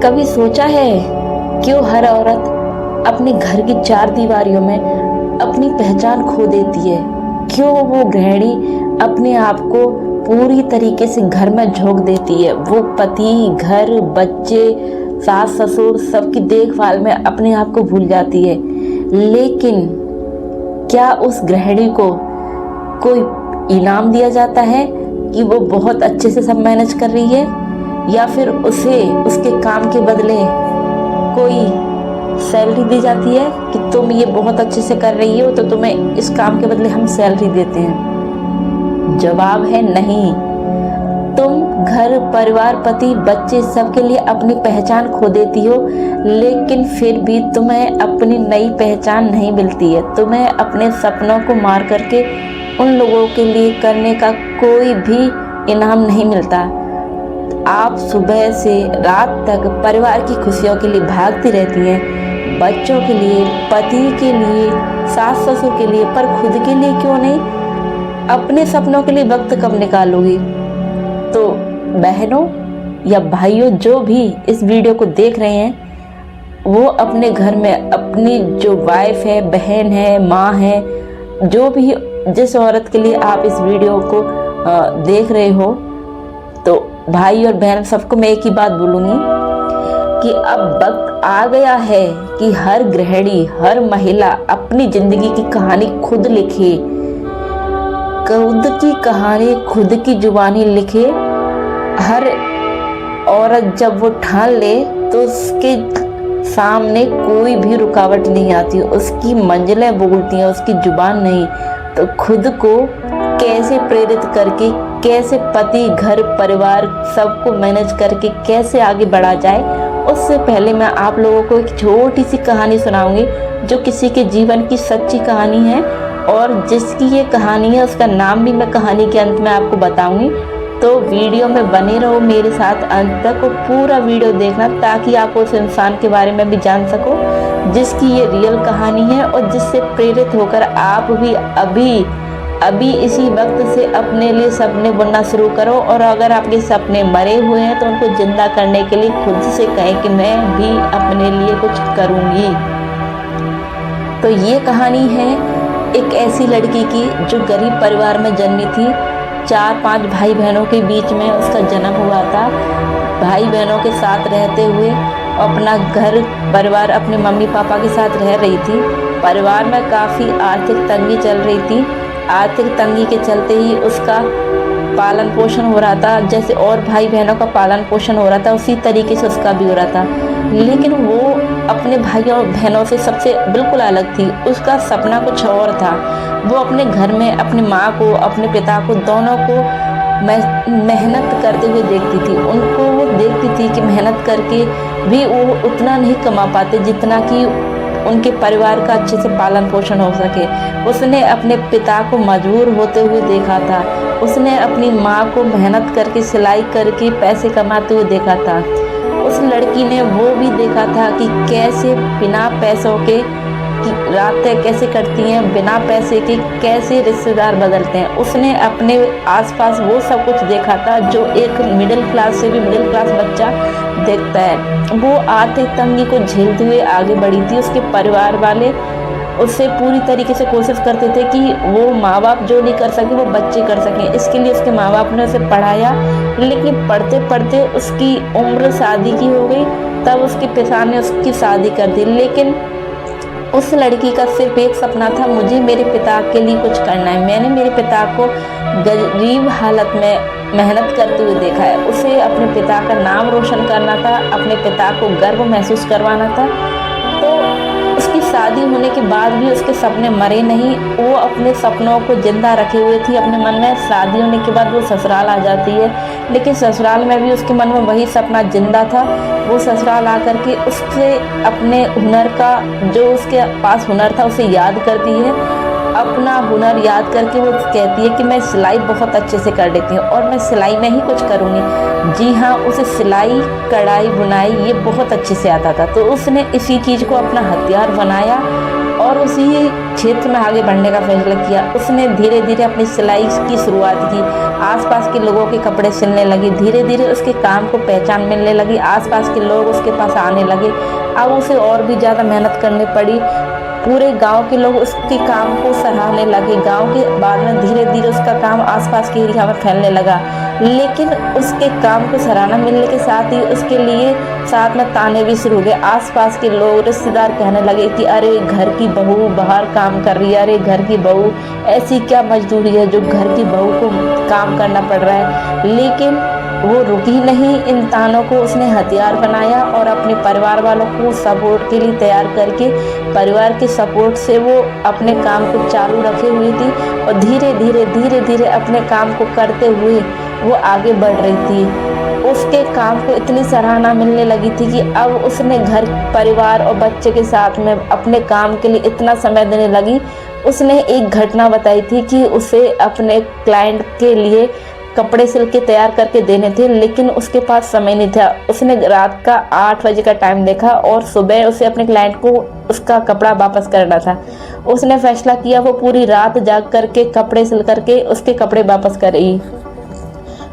कभी सोचा है क्यों हर औरत अपने घर की चार दीवारियों में अपनी पहचान खो देती है? क्यों वो गृहिणी अपने आप को पूरी तरीके से घर में झोंक देती है? वो पति, घर, बच्चे, सास ससुर सबकी देखभाल में अपने आप को भूल जाती है। लेकिन क्या उस गृहिणी को कोई इनाम दिया जाता है कि वो बहुत अच्छे से सब मैनेज कर रही है, या फिर उसे उसके काम के बदले कोई सैलरी दी जाती है कि तुम ये बहुत अच्छे से कर रही हो तो तुम्हें इस काम के बदले हम सैलरी देते हैं? जवाब है नहीं। तुम घर, परिवार, पति, बच्चे सबके लिए अपनी पहचान खो देती हो, लेकिन फिर भी तुम्हें अपनी नई पहचान नहीं मिलती है। तुम्हें अपने सपनों को मार करके उन लोगों के लिए करने का कोई भी इनाम नहीं मिलता। आप सुबह से रात तक परिवार की खुशियों के लिए भागती रहती हैं, बच्चों के लिए, पति के लिए, सास ससुर के लिए, पर खुद के लिए क्यों नहीं? अपने सपनों के लिए वक्त कब निकालोगी? तो बहनों या भाइयों, जो भी इस वीडियो को देख रहे हैं, वो अपने घर में अपनी जो वाइफ है, बहन है, माँ है, जो भी जिस औरत के लिए आप इस वीडियो को देख रहे हो, तो भाई और बहन सबको मैं एक ही बात बोलूँगी कि अब वक्त आ गया है कि हर गृहिणी, हर महिला अपनी जिंदगी की कहानी खुद लिखे, खुद की कहानी, खुद की जुबानी लिखे। हर औरत जब वो ठान ले तो उसके सामने कोई भी रुकावट नहीं आती, उसकी मंजिलें बोलती हैं, उसकी जुबान नहीं। तो खुद को कैसे प्रेरित करके, कैसे पति, घर, परिवार सबको मैनेज करके कैसे आगे बढ़ा जाए, उससे पहले मैं आप लोगों को एक छोटी सी कहानी सुनाऊंगी जो किसी के जीवन की सच्ची कहानी है, और जिसकी ये कहानी है उसका नाम भी मैं कहानी के अंत में आपको बताऊंगी। तो वीडियो में बने रहो मेरे साथ अंत तक, और पूरा वीडियो देखना ताकि आप उस इंसान के बारे में भी जान सको जिसकी ये रियल कहानी है, और जिससे प्रेरित होकर आप भी अभी इसी वक्त से अपने लिए सपने बुनना शुरू करो। और अगर आपके सपने मरे हुए हैं तो उनको जिंदा करने के लिए खुद से कहें कि मैं भी अपने लिए कुछ करूँगी। तो ये कहानी है एक ऐसी लड़की की जो गरीब परिवार में जन्मी थी। 4-5 भाई बहनों के बीच में उसका जन्म हुआ था। भाई बहनों के साथ रहते हुए अपना घर परिवार अपने मम्मी पापा के साथ रह रही थी। परिवार में काफ़ी आर्थिक तंगी चल रही थी। आर्थिक तंगी के चलते ही उसका पालन पोषण हो रहा था, जैसे और भाई बहनों का पालन पोषण हो रहा था उसी तरीके से उसका भी हो रहा था। लेकिन वो अपने भाइयों और बहनों से सबसे बिल्कुल अलग थी। उसका सपना कुछ और था। वो अपने घर में अपनी माँ को, अपने पिता को, दोनों को मेहनत करते हुए देखती थी। उनको वो देखती थी कि मेहनत करके भी वो उतना नहीं कमा पाते जितना कि उनके परिवार का अच्छे से पालन पोषण हो सके। उसने अपने पिता को मजबूर होते हुए देखा था। उसने अपनी माँ को मेहनत करके, सिलाई करके पैसे कमाते हुए देखा था। उस लड़की ने वो भी देखा था कि कैसे बिना पैसों के रातें कैसे कटती हैं, बिना पैसे के कैसे रिश्तेदार बदलते हैं। उसने अपने आसपास वो सब कुछ देखा था जो एक मिडिल क्लास से भी मिडिल क्लास बच्चा देखता है। वो आर्थिक तंगी को झेलते हुए आगे बढ़ी थी। उसके परिवार वाले उससे पूरी तरीके से कोशिश करते थे कि वो माँ बाप जो नहीं कर सके वो बच्चे कर सकें। इसके लिए उसके माँ बाप ने उसे पढ़ाया, लेकिन पढ़ते पढ़ते उसकी उम्र शादी की हो गई। तब उसके पिता ने उसकी शादी कर दी। लेकिन उस लड़की का सिर्फ एक सपना था, मुझे मेरे पिता के लिए कुछ करना है। मैंने मेरे पिता को गरीब हालत में मेहनत करते हुए देखा है। उसे अपने पिता का नाम रोशन करना था, अपने पिता को गर्व महसूस करवाना था। तो उसकी शादी होने के बाद भी उसके सपने मरे नहीं। वो अपने सपनों को जिंदा रखे हुए थी अपने मन में। शादी होने के बाद वो ससुराल आ जाती है, लेकिन ससुराल में भी उसके मन में वही सपना जिंदा था। वो ससुराल आकर के उससे अपने हुनर का, जो उसके पास हुनर था, उसे याद करती है अपना हुनर याद करके वो कहती है कि मैं सिलाई बहुत अच्छे से कर लेती हूँ और मैं सिलाई में ही कुछ करूँगी। जी हाँ, उसे सिलाई, कढ़ाई, बुनाई ये बहुत अच्छे से आता था। तो उसने इसी चीज़ को अपना हथियार बनाया और उसी क्षेत्र में आगे बढ़ने का फैसला किया। उसने धीरे धीरे अपनी सिलाई की शुरुआत की, आसपास के लोगों के कपड़े सिलने लगी। धीरे धीरे उसके काम को पहचान मिलने लगी, आसपास के लोग उसके पास आने लगे। अब उसे और भी ज़्यादा मेहनत करनी पड़ी। पूरे गांव के लोग उसके काम को सराहने लगे। गांव के बाद में धीरे धीरे उसका काम आसपास के एरिया में फैलने लगा। लेकिन उसके काम को सराहना मिलने के साथ ही उसके लिए साथ में ताने भी शुरू हो गए। आसपास के लोग, रिश्तेदार कहने लगे कि अरे घर की बहू बाहर काम कर रही है, अरे घर की बहू ऐसी क्या मजदूरी है जो घर की बहू को काम करना पड़ रहा है। लेकिन वो रुकी नहीं, इन तानों को उसने हथियार बनाया और अपने परिवार वालों को सपोर्ट के लिए तैयार करके परिवार के सपोर्ट से वो अपने काम को चालू रखे हुई थी और धीरे धीरे अपने काम को करते हुए वो आगे बढ़ रही थी। उसके काम को इतनी सराहना मिलने लगी थी कि अब उसने घर, परिवार और बच्चे के साथ में अपने काम के लिए इतना समय देने लगी। उसने एक घटना बताई थी कि उसे अपने क्लाइंट के लिए कपड़े सिल के तैयार करके देने थे, लेकिन उसके पास समय नहीं था। उसने रात का 8 बजे का टाइम देखा और सुबह उसे अपने क्लाइंट को उसका कपड़ा वापस करना था। उसने फैसला किया वो पूरी रात जाग करके कपड़े सिल करके उसके कपड़े वापस करेगी।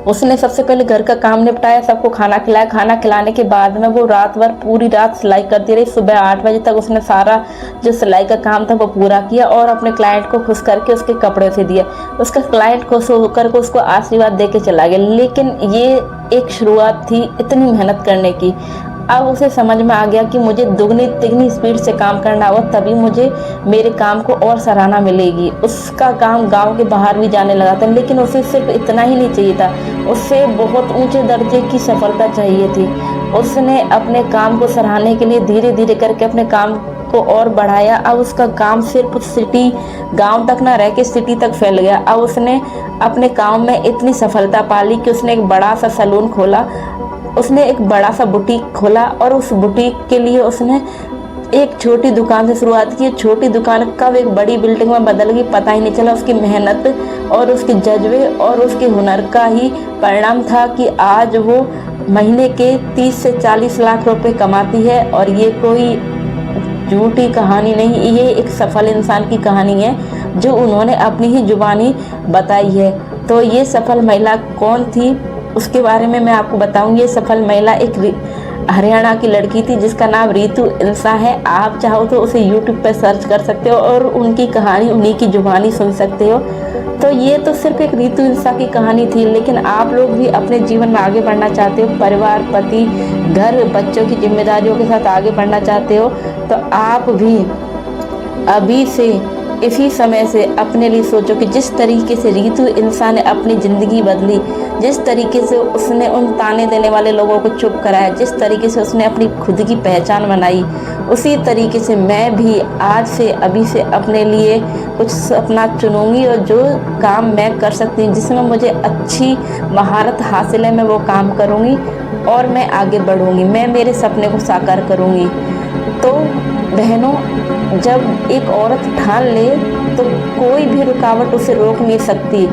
उसने सबसे पहले घर का काम निपटाया, सबको खाना खिलाया। खाना खिलाने के बाद में वो रात भर पूरी रात सिलाई करती रही। सुबह 8 बजे तक उसने सारा जो सिलाई का काम था वो पूरा किया और अपने क्लाइंट को खुश करके उसके कपड़े से दिए। उसका क्लाइंट खुश होकर के उसको आशीर्वाद दे के चला गया। लेकिन ये एक शुरुआत थी इतनी मेहनत करने की। अब उसे समझ में आ गया कि मुझे दुगनी तिगनी स्पीड से काम करना होगा, तभी मुझे मेरे काम को और सराहना मिलेगी। उसका काम गांव के बाहर भी जाने लगा था, लेकिन उसे सिर्फ इतना ही नहीं चाहिए था, उससे बहुत ऊंचे दर्जे की सफलता चाहिए थी। उसने अपने काम को सराहने के लिए धीरे धीरे करके अपने काम को और बढ़ाया। अब उसका काम सिर्फ सिटी, गांव तक ना रह के सिटी तक फैल गया। अब उसने अपने काम में इतनी सफलता पाली कि उसने एक बड़ा सा सैलून खोला, उसने एक बड़ा सा बुटीक खोला और उस बुटीक के लिए उसने एक छोटी दुकान से शुरुआत की। छोटी दुकान कब एक बड़ी बिल्डिंग में बदल गई पता ही नहीं चला। उसकी मेहनत और उसके जज्बे और उसके हुनर का ही परिणाम था कि आज वो महीने के 30 से 40 लाख रुपए कमाती है। और ये कोई झूठी कहानी नहीं, ये एक सफल इंसान की कहानी है जो उन्होंने अपनी ही जुबानी बताई है। तो ये सफल महिला कौन थी उसके बारे में मैं आपको बताऊंगी। ये सफल महिला एक हरियाणा की लड़की थी जिसका नाम रितु इंसा है। आप चाहो तो उसे यूट्यूब पर सर्च कर सकते हो और उनकी कहानी, उन्हीं की जुबानी सुन सकते हो। तो ये तो सिर्फ एक रितु इंसा की कहानी थी, लेकिन आप लोग भी अपने जीवन में आगे बढ़ना चाहते हो, परिवार, पति, घर, बच्चों की जिम्मेदारियों के साथ आगे बढ़ना चाहते हो, तो आप भी अभी से इसी समय से अपने लिए सोचो कि जिस तरीके से रितु इंसा ने अपनी ज़िंदगी बदली, जिस तरीके से उसने उन ताने देने वाले लोगों को चुप कराया, जिस तरीके से उसने अपनी खुद की पहचान बनाई, उसी तरीके से मैं भी आज से अभी से अपने लिए कुछ अपना चुनूंगी और जो काम मैं कर सकती हूँ, जिसमें मुझे अच्छी महारत हासिल है, मैं वो काम करूँगी और मैं आगे बढ़ूँगी, मैं मेरे सपने को साकार करूँगी। तो बहनों, जब एक औरत ठान ले तो कोई भी रुकावट उसे रोक नहीं सकती।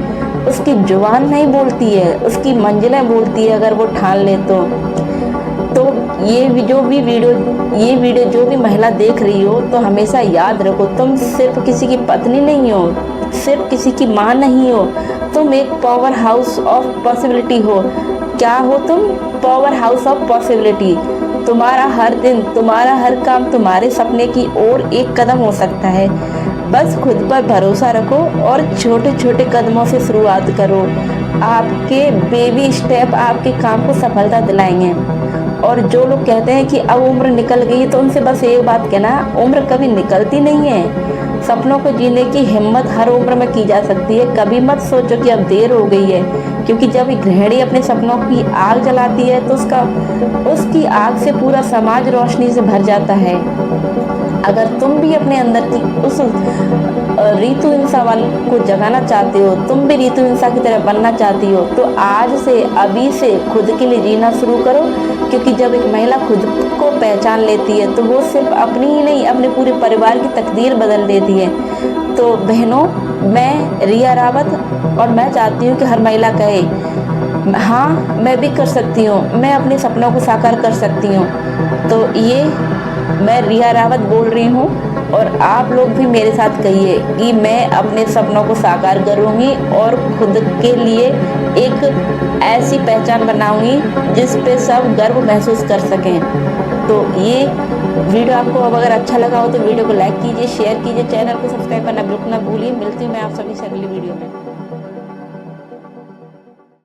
उसकी जुबान नहीं बोलती है, उसकी मंजिलें बोलती है अगर वो ठान ले तो ये वीडियो जो भी महिला देख रही हो तो हमेशा याद रखो, तुम सिर्फ किसी की पत्नी नहीं हो, सिर्फ किसी की माँ नहीं हो, तुम एक पावर हाउस ऑफ पॉसिबिलिटी हो। क्या हो तुम? Power house of possibility. तुम्हारा हर दिन, तुम्हारा हर काम तुम्हारे सपने की ओर एक कदम हो सकता है। बस खुद पर भरोसा रखो और छोटे छोटे कदमों से शुरुआत करो। आपके बेबी स्टेप आपके काम को सफलता दिलाएंगे। और जो लोग कहते हैं कि अब उम्र निकल गई, तो उनसे बस एक बात कहना, उम्र कभी निकलती नहीं है। सपनों को जीने की हिम्मत हर उम्र में की जा सकती है। कभी मत सोचो कि अब देर हो गई है, क्योंकि जब एक गृहिणी अपने सपनों की आग जलाती है तो उसकी आग से पूरा समाज रोशनी से भर जाता है। अगर तुम भी अपने अंदर की उस रितु इंसा को जगाना चाहते हो, तुम भी रितु इंसा की तरह बनना चाहती हो, तो आज से, अभी से खुद के लिए जीना शुरू करो। क्योंकि जब एक महिला खुद को पहचान लेती है तो वो सिर्फ अपनी ही नहीं, अपने पूरे परिवार की तकदीर बदल देती है। तो बहनों, मैं रिया रावत और मैं चाहती हूँ कि हर महिला कहे, हाँ मैं भी कर सकती हूँ, मैं अपने सपनों को साकार कर सकती हूँ। तो ये मैं रिया रावत बोल रही हूँ और आप लोग भी मेरे साथ कहिए कि मैं अपने सपनों को साकार करूँगी और खुद के लिए एक ऐसी पहचान बनाऊँगी जिस पे सब गर्व महसूस कर सकें। तो ये वीडियो आपको अब अगर अच्छा लगा हो तो वीडियो को लाइक कीजिए, शेयर कीजिए, चैनल को सब्सक्राइब करना बिल्कुल ना भूलिए। मिलती हूँ मैं आप सभी से अगली वीडियो में।